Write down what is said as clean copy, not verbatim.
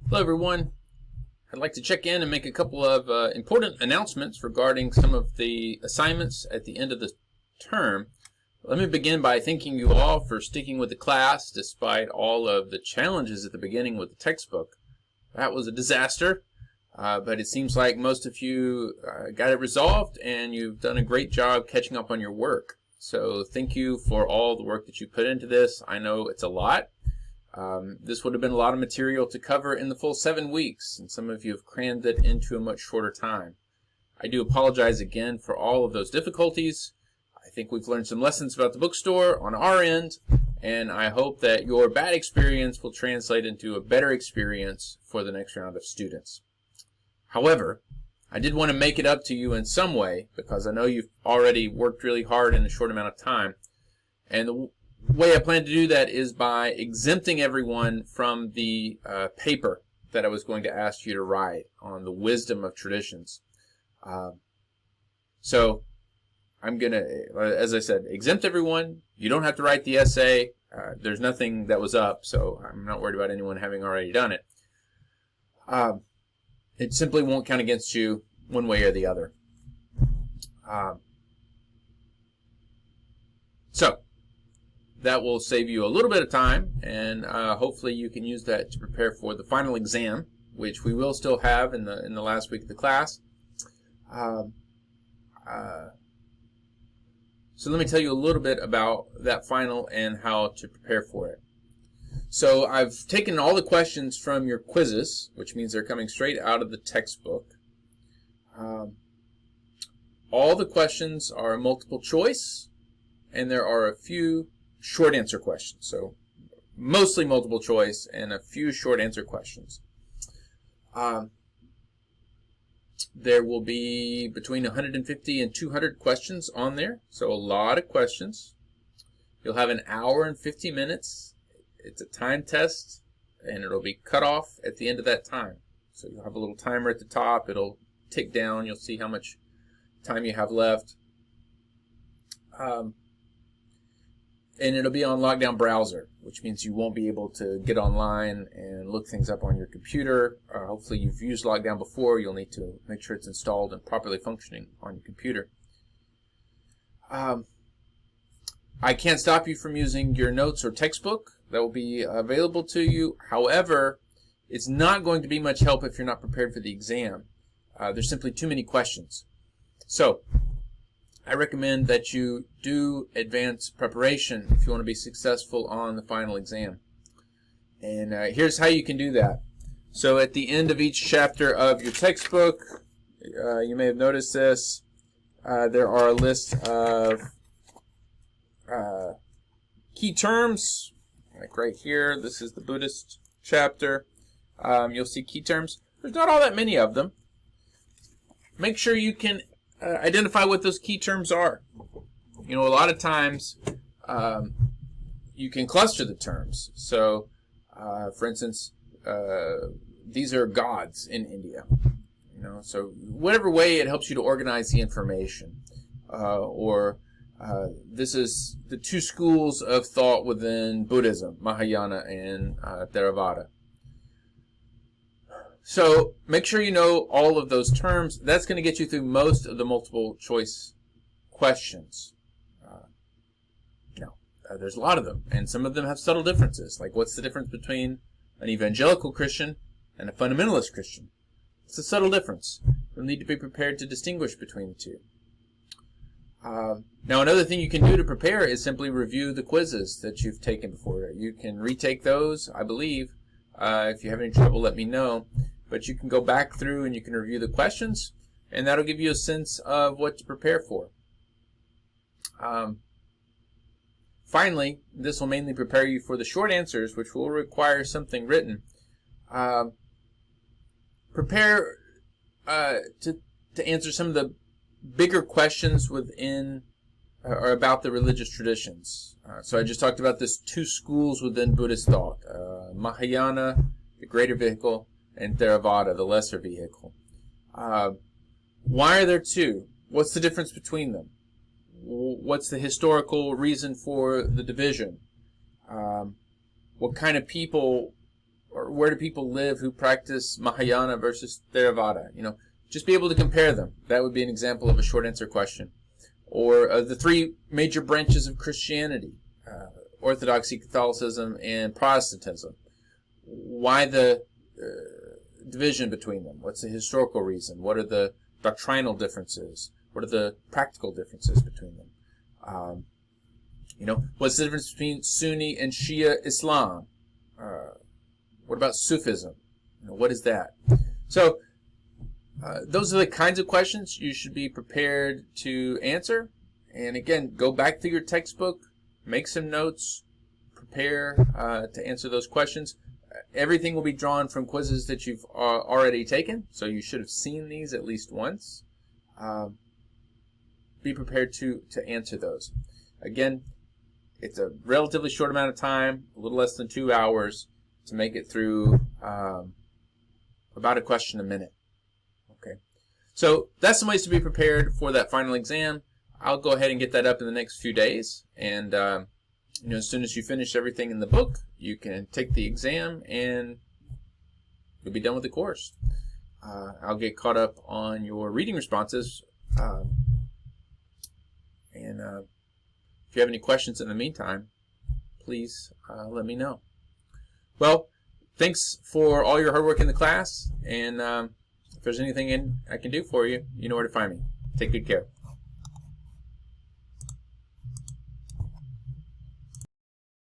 Hello everyone. I'd like to check in and make a couple of important announcements regarding some of the assignments at the end of the term. Let me begin by thanking you all for sticking with the class despite all of the challenges at the beginning with the textbook. That was a disaster, but it seems like most of you got it resolved and you've done a great job catching up on your work. So thank you for all the work that you put into this. I know it's a lot. This would have been a lot of material to cover in the full 7 weeks, and some of you have crammed it into a much shorter time. I do apologize again for all of those difficulties. I think we've learned some lessons about the bookstore on our end, and I hope that your bad experience will translate into a better experience for the next round of students. However, I did want to make it up to you in some way, because I know you've already worked really hard in a short amount of time, and the way I plan to do that is by exempting everyone from the paper that I was going to ask you to write on the wisdom of traditions. So I'm going to, as I said, exempt everyone. You don't have to write the essay. There's nothing that was up, so I'm not worried about anyone having already done it. It simply won't count against you one way or the other. So that will save you a little bit of time, and hopefully you can use that to prepare for the final exam, which we will still have in the last week of the class. So let me tell you a little bit about that final and how to prepare for it. So I've taken all the questions from your quizzes, which means they're coming straight out of the textbook. All the questions are multiple choice, and there are a few short answer questions. So mostly multiple choice and a few short answer questions. There will be between 150 and 200 questions on there, so a lot of questions. You'll have an hour and 50 minutes. It's a time test, and it'll be cut off at the end of that time. So you'll have a little timer at the top. It'll tick down. You'll see how much time you have left. And it'll be on Lockdown Browser, which means you won't be able to get online and look things up on your computer. Hopefully you've used Lockdown before. You'll need to make sure it's installed and properly functioning on your computer. I can't stop you from using your notes or textbook. That will be available to you. However, it's not going to be much help if you're not prepared for the exam. There's simply too many questions. So I recommend that you do advanced preparation if you want to be successful on the final exam. And here's how you can do that. So at the end of each chapter of your textbook, you may have noticed this, there are a list of key terms, like right here. This is the Buddhist chapter. You'll see key terms. There's not all that many of them. Make sure you can identify what those key terms are. You know, a lot of times you can cluster the terms. So, for instance, these are gods in India. You know, so whatever way it helps you to organize the information, or this is the two schools of thought within Buddhism, Mahayana and Theravada. So make sure you know all of those terms. That's going to get you through most of the multiple choice questions. There's a lot of them, and some of them have subtle differences. Like, what's the difference between an evangelical Christian and a fundamentalist Christian? It's a subtle difference. You'll need to be prepared to distinguish between the two. Now, another thing you can do to prepare is simply review the quizzes that you've taken before. You can retake those, I believe. If you have any trouble, let me know. But you can go back through and you can review the questions, and that'll give you a sense of what to prepare for. Finally, this will mainly prepare you for the short answers, which will require something written. Prepare to answer some of the bigger questions within or about the religious traditions. So I just talked about this two schools within Buddhist thought, Mahayana, the greater vehicle, and Theravada, the lesser vehicle. Why are there two? What's the difference between them? What's the historical reason for the division? What kind of people Or where do people live who practice Mahayana versus Theravada? Just be able to compare them. That would be an example of a short answer question. Or the three major branches of Christianity, Orthodoxy, Catholicism, and Protestantism. Why the division between them? What's the historical reason? What are the doctrinal differences? What are the practical differences between them? What's the difference between Sunni and Shia Islam? What about Sufism? What is that? So those are the kinds of questions you should be prepared to answer. And again, go back through your textbook, make some notes, prepare to answer those questions. Everything will be drawn from quizzes that you've already taken, so you should have seen these at least once. Be prepared to answer those. Again, it's a relatively short amount of time, a little less than 2 hours, to make it through about a question a minute. Okay, so that's some ways to be prepared for that final exam. I'll go ahead and get that up in the next few days, and as soon as you finish everything in the book, you can take the exam and you'll be done with the course. I'll get caught up on your reading responses, and if you have any questions in the meantime, please let me know. Well, thanks for all your hard work in the class, and if there's anything I can do for you, you know where to find me. Take good care.